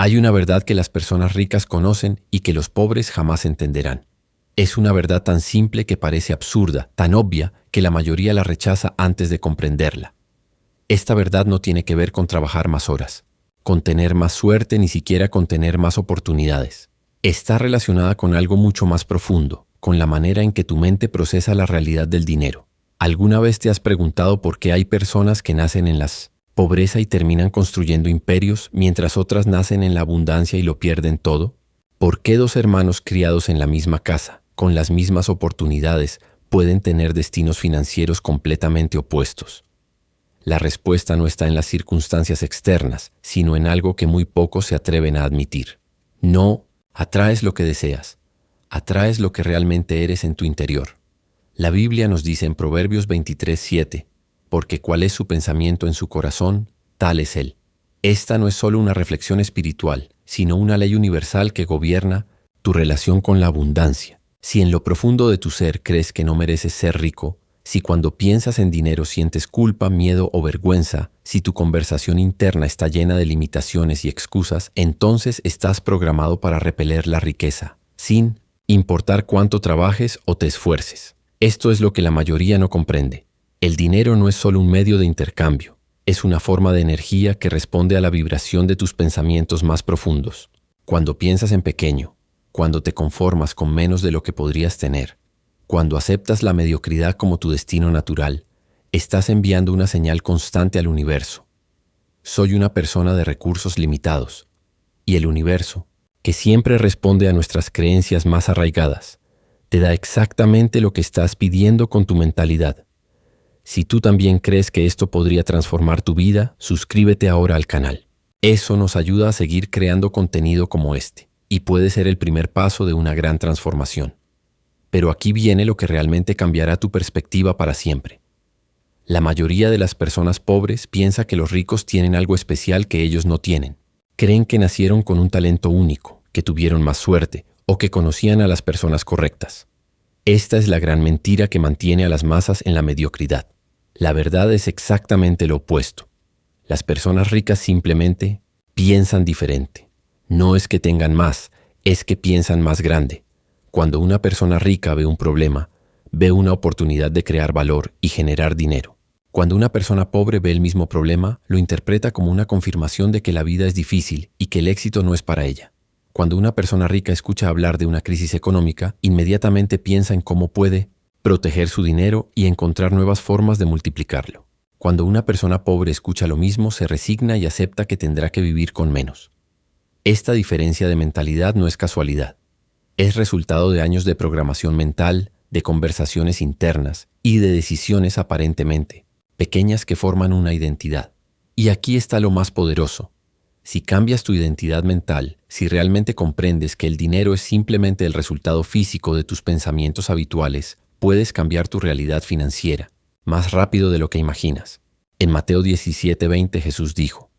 Hay una verdad que las personas ricas conocen y que los pobres jamás entenderán. Es una verdad tan simple que parece absurda, tan obvia que la mayoría la rechaza antes de comprenderla. Esta verdad no tiene que ver con trabajar más horas, con tener más suerte, ni siquiera con tener más oportunidades. Está relacionada con algo mucho más profundo, con la manera en que tu mente procesa la realidad del dinero. ¿Alguna vez te has preguntado por qué hay personas que nacen en la pobreza y terminan construyendo imperios, mientras otras nacen en la abundancia y lo pierden todo? ¿Por qué dos hermanos criados en la misma casa, con las mismas oportunidades, pueden tener destinos financieros completamente opuestos? La respuesta no está en las circunstancias externas, sino en algo que muy pocos se atreven a admitir. No atraes lo que deseas, atraes lo que realmente eres en tu interior. La Biblia nos dice en Proverbios 23:7, porque cuál es su pensamiento en su corazón, tal es él. Esta no es solo una reflexión espiritual, sino una ley universal que gobierna tu relación con la abundancia. Si en lo profundo de tu ser crees que no mereces ser rico, si cuando piensas en dinero sientes culpa, miedo o vergüenza, si tu conversación interna está llena de limitaciones y excusas, entonces estás programado para repeler la riqueza, sin importar cuánto trabajes o te esfuerces. Esto es lo que la mayoría no comprende. El dinero no es solo un medio de intercambio, es una forma de energía que responde a la vibración de tus pensamientos más profundos. Cuando piensas en pequeño, cuando te conformas con menos de lo que podrías tener, cuando aceptas la mediocridad como tu destino natural, estás enviando una señal constante al universo. Soy una persona de recursos limitados. Y el universo, que siempre responde a nuestras creencias más arraigadas, te da exactamente lo que estás pidiendo con tu mentalidad. Si tú también crees que esto podría transformar tu vida, suscríbete ahora al canal. Eso nos ayuda a seguir creando contenido como este, y puede ser el primer paso de una gran transformación. Pero aquí viene lo que realmente cambiará tu perspectiva para siempre. La mayoría de las personas pobres piensa que los ricos tienen algo especial que ellos no tienen. Creen que nacieron con un talento único, que tuvieron más suerte o que conocían a las personas correctas. Esta es la gran mentira que mantiene a las masas en la mediocridad. La verdad es exactamente lo opuesto. Las personas ricas simplemente piensan diferente. No es que tengan más, es que piensan más grande. Cuando una persona rica ve un problema, ve una oportunidad de crear valor y generar dinero. Cuando una persona pobre ve el mismo problema, lo interpreta como una confirmación de que la vida es difícil y que el éxito no es para ella. Cuando una persona rica escucha hablar de una crisis económica, inmediatamente piensa en cómo puede proteger su dinero y encontrar nuevas formas de multiplicarlo. Cuando una persona pobre escucha lo mismo, se resigna y acepta que tendrá que vivir con menos. Esta diferencia de mentalidad no es casualidad. Es resultado de años de programación mental, de conversaciones internas y de decisiones aparentemente pequeñas que forman una identidad. Y aquí está lo más poderoso. Si cambias tu identidad mental, si realmente comprendes que el dinero es simplemente el resultado físico de tus pensamientos habituales, puedes cambiar tu realidad financiera más rápido de lo que imaginas. En Mateo 17:20 Jesús dijo: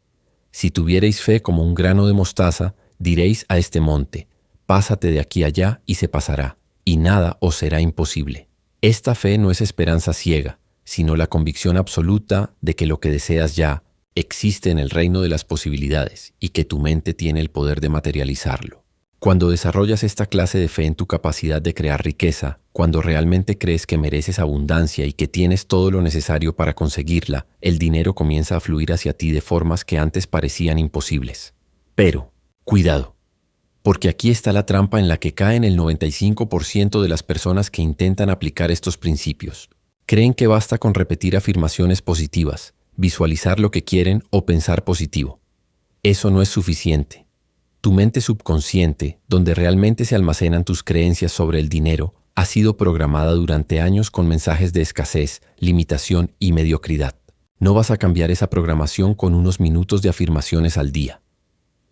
si tuvierais fe como un grano de mostaza, diréis a este monte: pásate de aquí allá y se pasará, y nada os será imposible. Esta fe no es esperanza ciega, sino la convicción absoluta de que lo que deseas ya existe en el reino de las posibilidades y que tu mente tiene el poder de materializarlo. Cuando desarrollas esta clase de fe en tu capacidad de crear riqueza, cuando realmente crees que mereces abundancia y que tienes todo lo necesario para conseguirla, el dinero comienza a fluir hacia ti de formas que antes parecían imposibles. Pero, cuidado, porque aquí está la trampa en la que caen el 95% de las personas que intentan aplicar estos principios. Creen que basta con repetir afirmaciones positivas, visualizar lo que quieren o pensar positivo. Eso no es suficiente. Tu mente subconsciente, donde realmente se almacenan tus creencias sobre el dinero, ha sido programada durante años con mensajes de escasez, limitación y mediocridad. No vas a cambiar esa programación con unos minutos de afirmaciones al día.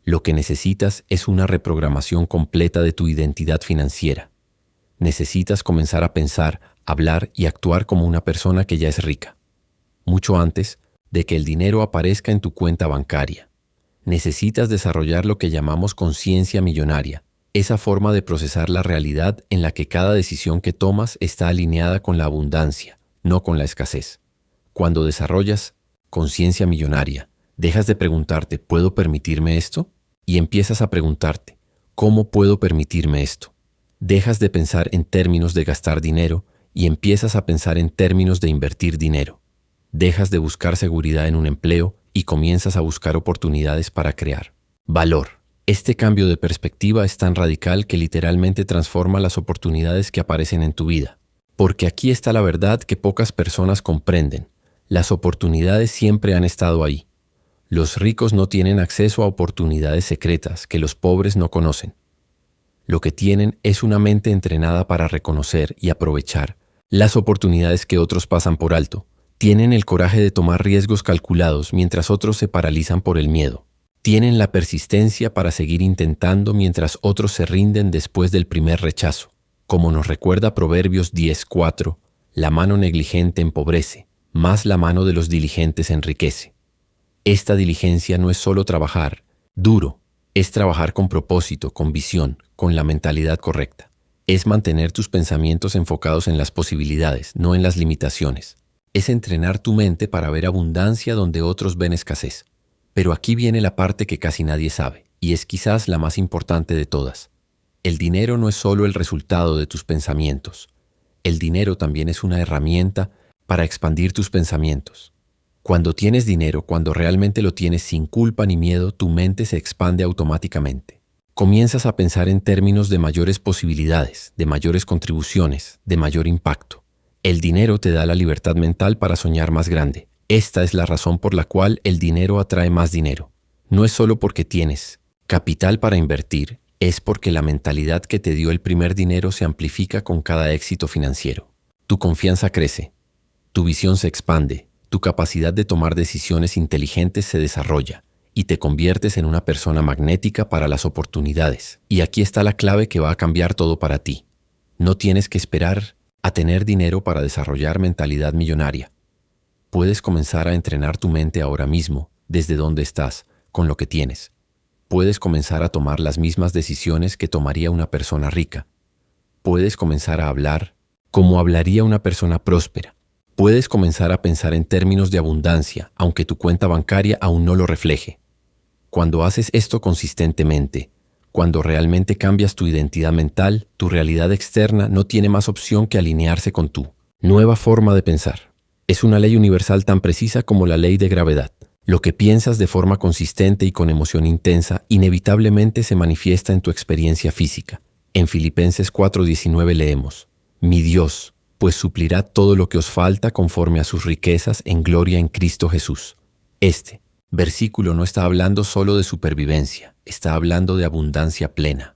Lo que necesitas es una reprogramación completa de tu identidad financiera. Necesitas comenzar a pensar, hablar y actuar como una persona que ya es rica, mucho antes de que el dinero aparezca en tu cuenta bancaria. Necesitas desarrollar lo que llamamos conciencia millonaria, esa forma de procesar la realidad en la que cada decisión que tomas está alineada con la abundancia, no con la escasez. Cuando desarrollas conciencia millonaria, dejas de preguntarte: ¿puedo permitirme esto? y empiezas a preguntarte, ¿cómo puedo permitirme esto? Dejas de pensar en términos de gastar dinero y empiezas a pensar en términos de invertir dinero. Dejas de buscar seguridad en un empleo y comienzas a buscar oportunidades para crear valor. Este cambio de perspectiva es tan radical que literalmente transforma las oportunidades que aparecen en tu vida. Porque aquí está la verdad que pocas personas comprenden. Las oportunidades siempre han estado ahí. Los ricos no tienen acceso a oportunidades secretas que los pobres no conocen. Lo que tienen es una mente entrenada para reconocer y aprovechar las oportunidades que otros pasan por alto. Tienen el coraje de tomar riesgos calculados mientras otros se paralizan por el miedo. Tienen la persistencia para seguir intentando mientras otros se rinden después del primer rechazo. Como nos recuerda Proverbios 10:4, la mano negligente empobrece, más la mano de los diligentes enriquece. Esta diligencia no es solo trabajar duro, es trabajar con propósito, con visión, con la mentalidad correcta. Es mantener tus pensamientos enfocados en las posibilidades, no en las limitaciones. Es entrenar tu mente para ver abundancia donde otros ven escasez. Pero aquí viene la parte que casi nadie sabe, y es quizás la más importante de todas. El dinero no es solo el resultado de tus pensamientos. El dinero también es una herramienta para expandir tus pensamientos. Cuando tienes dinero, cuando realmente lo tienes sin culpa ni miedo, tu mente se expande automáticamente. Comienzas a pensar en términos de mayores posibilidades, de mayores contribuciones, de mayor impacto. El dinero te da la libertad mental para soñar más grande. Esta es la razón por la cual el dinero atrae más dinero. No es solo porque tienes capital para invertir, es porque la mentalidad que te dio el primer dinero se amplifica con cada éxito financiero. Tu confianza crece, tu visión se expande, tu capacidad de tomar decisiones inteligentes se desarrolla y te conviertes en una persona magnética para las oportunidades. Y aquí está la clave que va a cambiar todo para ti. No tienes que esperar a tener dinero para desarrollar mentalidad millonaria. Puedes comenzar a entrenar tu mente ahora mismo, desde donde estás, con lo que tienes. Puedes comenzar a tomar las mismas decisiones que tomaría una persona rica. Puedes comenzar a hablar como hablaría una persona próspera. Puedes comenzar a pensar en términos de abundancia, aunque tu cuenta bancaria aún no lo refleje. Cuando haces esto consistentemente, cuando realmente cambias tu identidad mental, tu realidad externa no tiene más opción que alinearse con tu nueva forma de pensar. Es una ley universal tan precisa como la ley de gravedad. Lo que piensas de forma consistente y con emoción intensa inevitablemente se manifiesta en tu experiencia física. En Filipenses 4:19 leemos: Mi Dios, pues suplirá todo lo que os falta conforme a sus riquezas en gloria en Cristo Jesús. Este versículo no está hablando solo de supervivencia, está hablando de abundancia plena.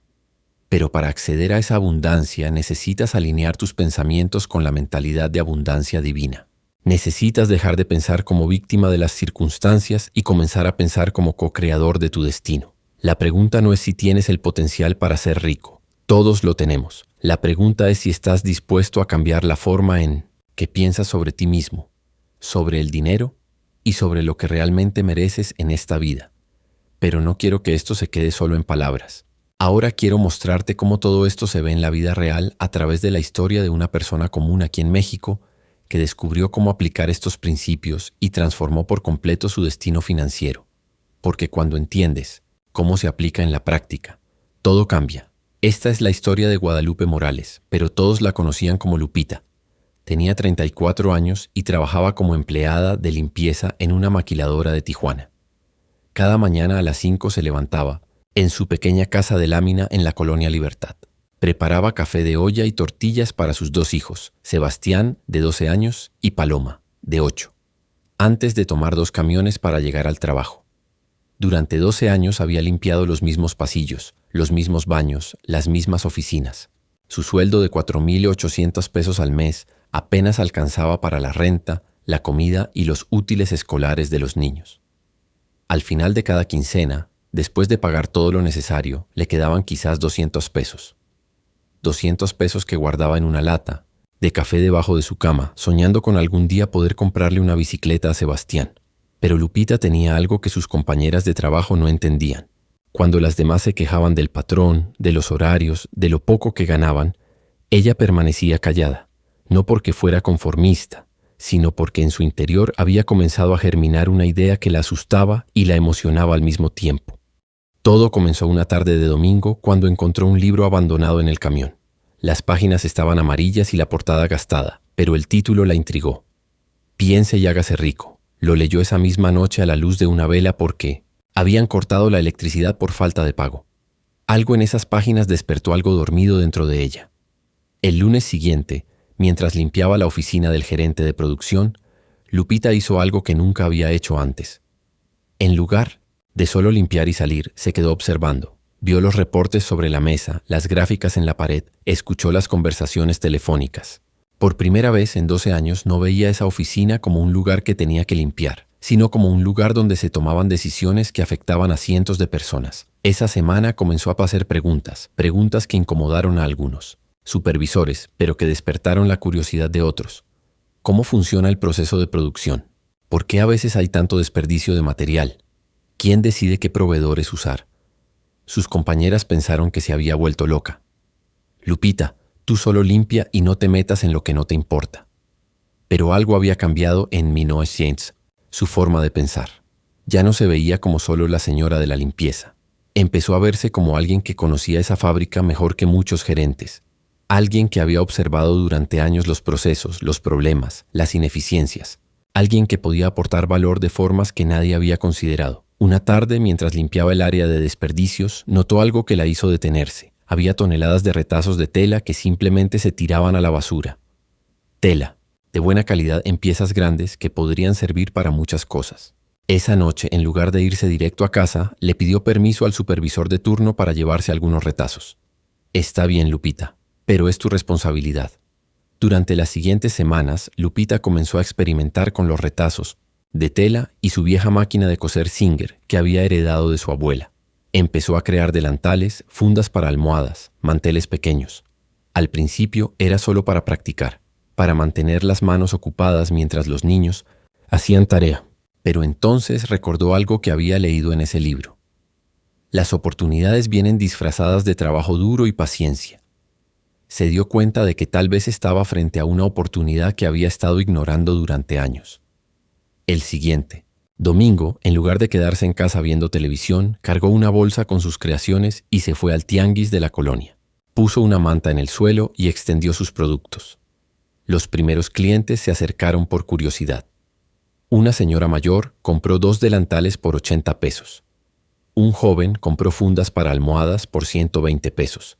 Pero para acceder a esa abundancia necesitas alinear tus pensamientos con la mentalidad de abundancia divina. Necesitas dejar de pensar como víctima de las circunstancias y comenzar a pensar como co-creador de tu destino. La pregunta no es si tienes el potencial para ser rico. Todos lo tenemos. La pregunta es si estás dispuesto a cambiar la forma en que piensas sobre ti mismo, sobre el dinero y sobre lo que realmente mereces en esta vida. Pero no quiero que esto se quede solo en palabras. Ahora quiero mostrarte cómo todo esto se ve en la vida real a través de la historia de una persona común aquí en México que descubrió cómo aplicar estos principios y transformó por completo su destino financiero. Porque cuando entiendes cómo se aplica en la práctica, todo cambia. Esta es la historia de Guadalupe Morales, pero todos la conocían como Lupita. Tenía 34 años y trabajaba como empleada de limpieza en una maquiladora de Tijuana. Cada mañana a las 5 se levantaba en su pequeña casa de lámina en la Colonia Libertad. Preparaba café de olla y tortillas para sus 2 hijos, Sebastián, de 12 años, y Paloma, de 8, antes de tomar 2 camiones para llegar al trabajo. Durante 12 años había limpiado los mismos pasillos, los mismos baños, las mismas oficinas. Su sueldo de 4,800 pesos al mes apenas alcanzaba para la renta, la comida y los útiles escolares de los niños. Al final de cada quincena, después de pagar todo lo necesario, le quedaban quizás 200 pesos. 200 pesos que guardaba en una lata de café debajo de su cama, soñando con algún día poder comprarle una bicicleta a Sebastián. Pero Lupita tenía algo que sus compañeras de trabajo no entendían. Cuando las demás se quejaban del patrón, de los horarios, de lo poco que ganaban, ella permanecía callada, no porque fuera conformista, sino porque en su interior había comenzado a germinar una idea que la asustaba y la emocionaba al mismo tiempo. Todo comenzó una tarde de domingo cuando encontró un libro abandonado en el camión. Las páginas estaban amarillas y la portada gastada, pero el título la intrigó. Piense y hágase rico. Lo leyó esa misma noche a la luz de una vela porque habían cortado la electricidad por falta de pago. Algo en esas páginas despertó algo dormido dentro de ella. El lunes siguiente, mientras limpiaba la oficina del gerente de producción, Lupita hizo algo que nunca había hecho antes. En lugar de solo limpiar y salir, se quedó observando. Vio los reportes sobre la mesa, las gráficas en la pared, escuchó las conversaciones telefónicas. Por primera vez en 12 años no veía esa oficina como un lugar que tenía que limpiar, sino como un lugar donde se tomaban decisiones que afectaban a cientos de personas. Esa semana comenzó a hacer preguntas que incomodaron a algunos, supervisores, pero que despertaron la curiosidad de otros. ¿Cómo funciona el proceso de producción? ¿Por qué a veces hay tanto desperdicio de material? ¿Quién decide qué proveedores usar? Sus compañeras pensaron que se había vuelto loca. Lupita, tú solo limpia y no te metas en lo que no te importa. Pero algo había cambiado en 1900, su forma de pensar. Ya no se veía como solo la señora de la limpieza. Empezó a verse como alguien que conocía esa fábrica mejor que muchos gerentes. Alguien que había observado durante años los procesos, los problemas, las ineficiencias. Alguien que podía aportar valor de formas que nadie había considerado. Una tarde, mientras limpiaba el área de desperdicios, notó algo que la hizo detenerse. Había toneladas de retazos de tela que simplemente se tiraban a la basura. Tela, de buena calidad en piezas grandes que podrían servir para muchas cosas. Esa noche, en lugar de irse directo a casa, le pidió permiso al supervisor de turno para llevarse algunos retazos. Está bien, Lupita, pero es tu responsabilidad. Durante las siguientes semanas, Lupita comenzó a experimentar con los retazos de tela y su vieja máquina de coser Singer que había heredado de su abuela. Empezó a crear delantales, fundas para almohadas, manteles pequeños. Al principio era solo para practicar, para mantener las manos ocupadas mientras los niños hacían tarea. Pero entonces recordó algo que había leído en ese libro. Las oportunidades vienen disfrazadas de trabajo duro y paciencia. Se dio cuenta de que tal vez estaba frente a una oportunidad que había estado ignorando durante años. El siguiente domingo, en lugar de quedarse en casa viendo televisión, cargó una bolsa con sus creaciones y se fue al tianguis de la colonia. Puso una manta en el suelo y extendió sus productos. Los primeros clientes se acercaron por curiosidad. Una señora mayor compró 2 delantales por 80 pesos. Un joven compró fundas para almohadas por 120 pesos.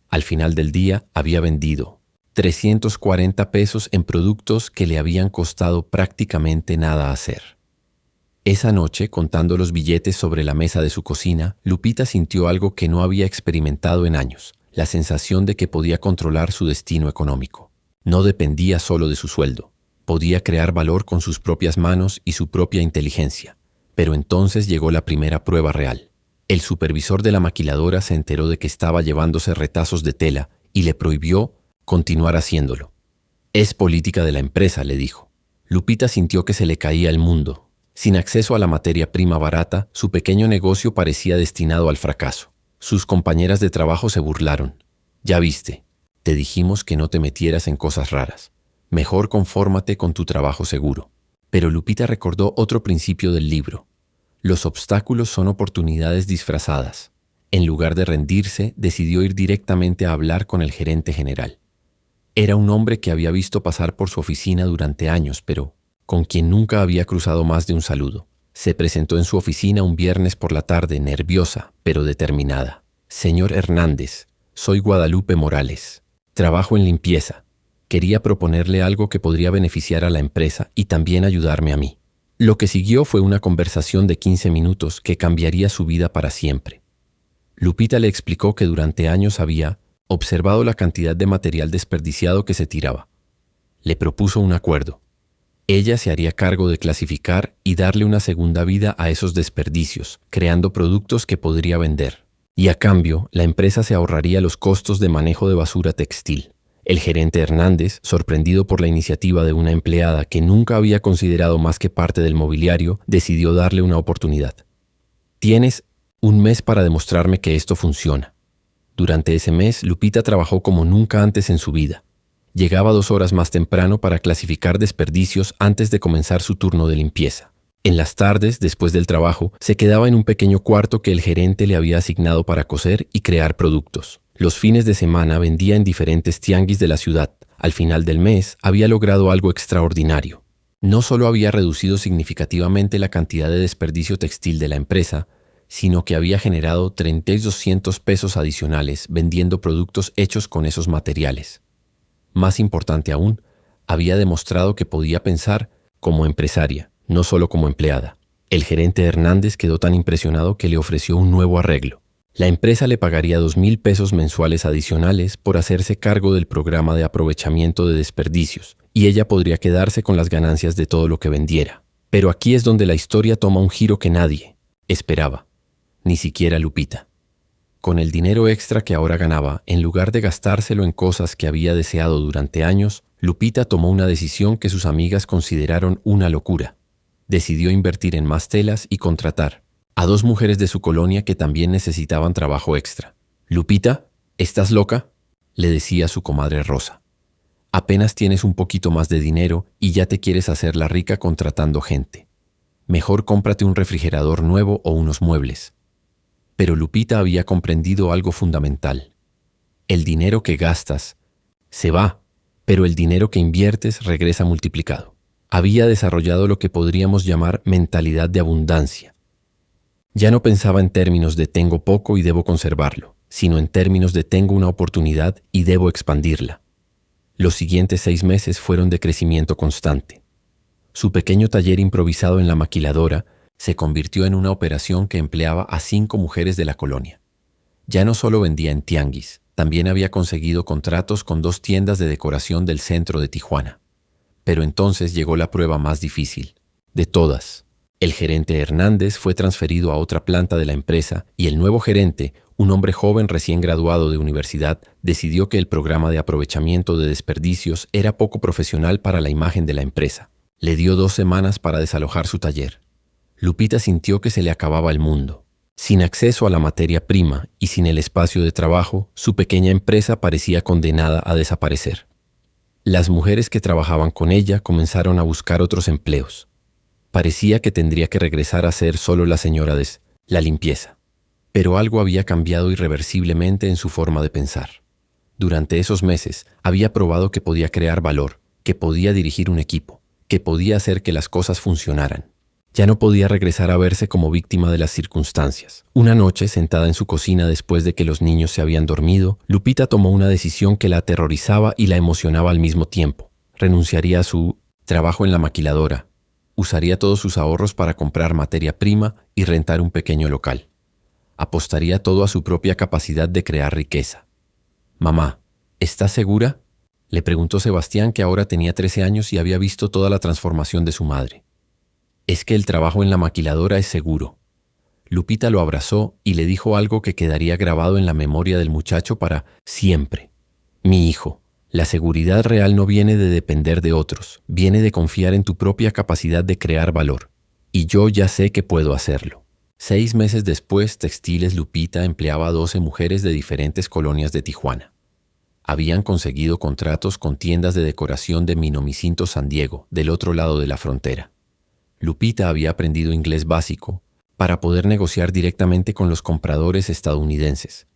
Al final del día había vendido 340 pesos en productos que le habían costado prácticamente nada hacer. Esa noche, contando los billetes sobre la mesa de su cocina, Lupita sintió algo que no había experimentado en años, la sensación de que podía controlar su destino económico. No dependía solo de su sueldo. Podía crear valor con sus propias manos y su propia inteligencia. Pero entonces llegó la primera prueba real. El supervisor de la maquiladora se enteró de que estaba llevándose retazos de tela y le prohibió continuar haciéndolo. Es política de la empresa, le dijo. Lupita sintió que se le caía el mundo. Sin acceso a la materia prima barata, su pequeño negocio parecía destinado al fracaso. Sus compañeras de trabajo se burlaron. Ya viste, te dijimos que no te metieras en cosas raras. Mejor confórmate con tu trabajo seguro. Pero Lupita recordó otro principio del libro. Los obstáculos son oportunidades disfrazadas. En lugar de rendirse, decidió ir directamente a hablar con el gerente general. Era un hombre que había visto pasar por su oficina durante años, pero con quien nunca había cruzado más de un saludo. Se presentó en su oficina un viernes por la tarde, nerviosa, pero determinada. Señor Hernández, soy Guadalupe Morales. Trabajo en limpieza. Quería proponerle algo que podría beneficiar a la empresa y también ayudarme a mí. Lo que siguió fue una conversación de 15 minutos que cambiaría su vida para siempre. Lupita le explicó que durante años había observado la cantidad de material desperdiciado que se tiraba. Le propuso un acuerdo. Ella se haría cargo de clasificar y darle una segunda vida a esos desperdicios, creando productos que podría vender. Y a cambio, la empresa se ahorraría los costos de manejo de basura textil. El gerente Hernández, sorprendido por la iniciativa de una empleada que nunca había considerado más que parte del mobiliario, decidió darle una oportunidad. Tienes un mes para demostrarme que esto funciona. Durante ese mes, Lupita trabajó como nunca antes en su vida. Llegaba 2 horas más temprano para clasificar desperdicios antes de comenzar su turno de limpieza. En las tardes, después del trabajo, se quedaba en un pequeño cuarto que el gerente le había asignado para coser y crear productos. Los fines de semana vendía en diferentes tianguis de la ciudad. Al final del mes, había logrado algo extraordinario. No solo había reducido significativamente la cantidad de desperdicio textil de la empresa, sino que había generado 3.200 pesos adicionales vendiendo productos hechos con esos materiales. Más importante aún, había demostrado que podía pensar como empresaria, no solo como empleada. El gerente Hernández quedó tan impresionado que le ofreció un nuevo arreglo. La empresa le pagaría 2.000 pesos mensuales adicionales por hacerse cargo del programa de aprovechamiento de desperdicios, y ella podría quedarse con las ganancias de todo lo que vendiera. Pero aquí es donde la historia toma un giro que nadie esperaba, ni siquiera Lupita. Con el dinero extra que ahora ganaba, en lugar de gastárselo en cosas que había deseado durante años, Lupita tomó una decisión que sus amigas consideraron una locura. Decidió invertir en más telas y contratar a 2 mujeres de su colonia que también necesitaban trabajo extra. «Lupita, ¿estás loca?», le decía su comadre Rosa. «Apenas tienes un poquito más de dinero y ya te quieres hacer la rica contratando gente. Mejor cómprate un refrigerador nuevo o unos muebles». Pero Lupita había comprendido algo fundamental. El dinero que gastas se va, pero el dinero que inviertes regresa multiplicado. Había desarrollado lo que podríamos llamar mentalidad de abundancia. Ya no pensaba en términos de tengo poco y debo conservarlo, sino en términos de tengo una oportunidad y debo expandirla. Los siguientes 6 meses fueron de crecimiento constante. Su pequeño taller improvisado en la maquiladora se convirtió en una operación que empleaba a 5 mujeres de la colonia. Ya no solo vendía en tianguis, también había conseguido contratos con 2 tiendas de decoración del centro de Tijuana. Pero entonces llegó la prueba más difícil de todas. El gerente Hernández fue transferido a otra planta de la empresa y el nuevo gerente, un hombre joven recién graduado de universidad, decidió que el programa de aprovechamiento de desperdicios era poco profesional para la imagen de la empresa. Le dio 2 semanas para desalojar su taller. Lupita sintió que se le acababa el mundo. Sin acceso a la materia prima y sin el espacio de trabajo, su pequeña empresa parecía condenada a desaparecer. Las mujeres que trabajaban con ella comenzaron a buscar otros empleos. Parecía que tendría que regresar a ser solo la señora de la limpieza. Pero algo había cambiado irreversiblemente en su forma de pensar. Durante esos meses había probado que podía crear valor, que podía dirigir un equipo, que podía hacer que las cosas funcionaran. Ya no podía regresar a verse como víctima de las circunstancias. Una noche, sentada en su cocina después de que los niños se habían dormido, Lupita tomó una decisión que la aterrorizaba y la emocionaba al mismo tiempo. Renunciaría a su trabajo en la maquiladora. Usaría todos sus ahorros para comprar materia prima y rentar un pequeño local. Apostaría todo a su propia capacidad de crear riqueza. «Mamá, ¿estás segura?», le preguntó Sebastián, que ahora tenía 13 años y había visto toda la transformación de su madre. «Es que el trabajo en la maquiladora es seguro». Lupita lo abrazó y le dijo algo que quedaría grabado en la memoria del muchacho para siempre. «Mi hijo, la seguridad real no viene de depender de otros, viene de confiar en tu propia capacidad de crear valor. Y yo ya sé que puedo hacerlo». 6 meses después, Textiles Lupita empleaba a 12 mujeres de diferentes colonias de Tijuana. Habían conseguido contratos con tiendas de decoración de Minomicinto San Diego, del otro lado de la frontera. Lupita había aprendido inglés básico para poder negociar directamente con los compradores estadounidenses.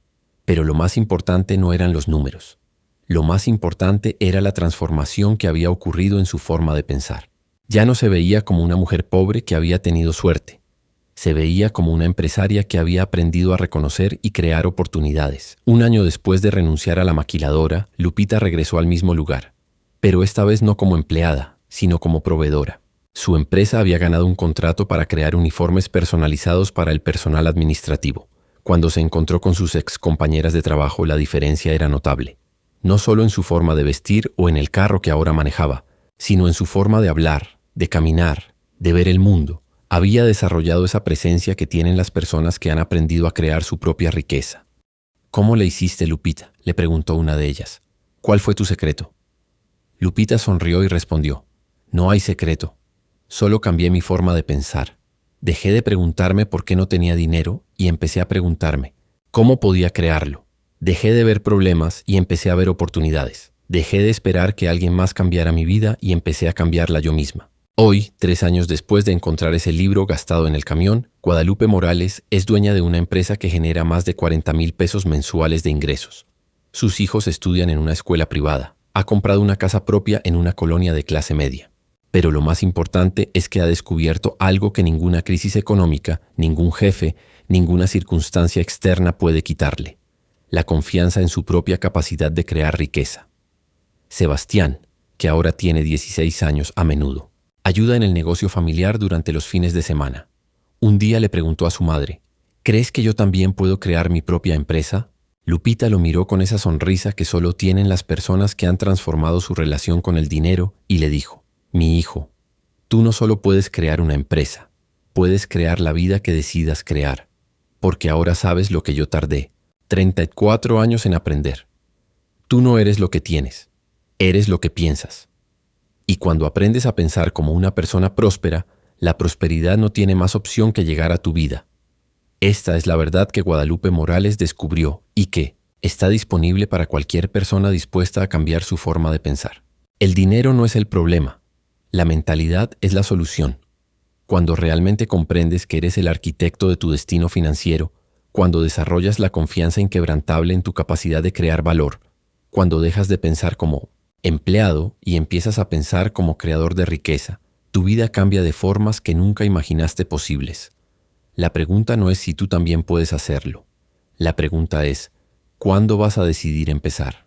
Pero lo más importante no eran los números. Lo más importante era la transformación que había ocurrido en su forma de pensar. Ya no se veía como una mujer pobre que había tenido suerte. Se veía como una empresaria que había aprendido a reconocer y crear oportunidades. Un año después de renunciar a la maquiladora, Lupita regresó al mismo lugar, pero esta vez no como empleada, sino como proveedora. Su empresa había ganado un contrato para crear uniformes personalizados para el personal administrativo. Cuando se encontró con sus ex compañeras de trabajo, la diferencia era notable. No solo en su forma de vestir o en el carro que ahora manejaba, sino en su forma de hablar, de caminar, de ver el mundo. Había desarrollado esa presencia que tienen las personas que han aprendido a crear su propia riqueza. «¿Cómo le hiciste, Lupita?», le preguntó una de ellas. «¿Cuál fue tu secreto?». Lupita sonrió y respondió: «No hay secreto. Solo cambié mi forma de pensar. Dejé de preguntarme por qué no tenía dinero y empecé a preguntarme cómo podía crearlo. Dejé de ver problemas y empecé a ver oportunidades. Dejé de esperar que alguien más cambiara mi vida y empecé a cambiarla yo misma». Hoy, 3 años después de encontrar ese libro gastado en el camión, Guadalupe Morales es dueña de una empresa que genera más de 40,000 pesos mensuales de ingresos. Sus hijos estudian en una escuela privada. Ha comprado una casa propia en una colonia de clase media. Pero lo más importante es que ha descubierto algo que ninguna crisis económica, ningún jefe, ninguna circunstancia externa puede quitarle: la confianza en su propia capacidad de crear riqueza. Sebastián, que ahora tiene 16 años, a menudo ayuda en el negocio familiar durante los fines de semana. Un día le preguntó a su madre: ¿crees que yo también puedo crear mi propia empresa? Lupita lo miró con esa sonrisa que solo tienen las personas que han transformado su relación con el dinero y le dijo: mi hijo, tú no solo puedes crear una empresa, puedes crear la vida que decidas crear, porque ahora sabes lo que yo tardé 34 años en aprender. Tú no eres lo que tienes, eres lo que piensas. Y cuando aprendes a pensar como una persona próspera, la prosperidad no tiene más opción que llegar a tu vida. Esta es la verdad que Guadalupe Morales descubrió y que está disponible para cualquier persona dispuesta a cambiar su forma de pensar. El dinero no es el problema, la mentalidad es la solución. Cuando realmente comprendes que eres el arquitecto de tu destino financiero, cuando desarrollas la confianza inquebrantable en tu capacidad de crear valor, cuando dejas de pensar como empleado y empiezas a pensar como creador de riqueza, tu vida cambia de formas que nunca imaginaste posibles. La pregunta no es si tú también puedes hacerlo. La pregunta es: ¿cuándo vas a decidir empezar?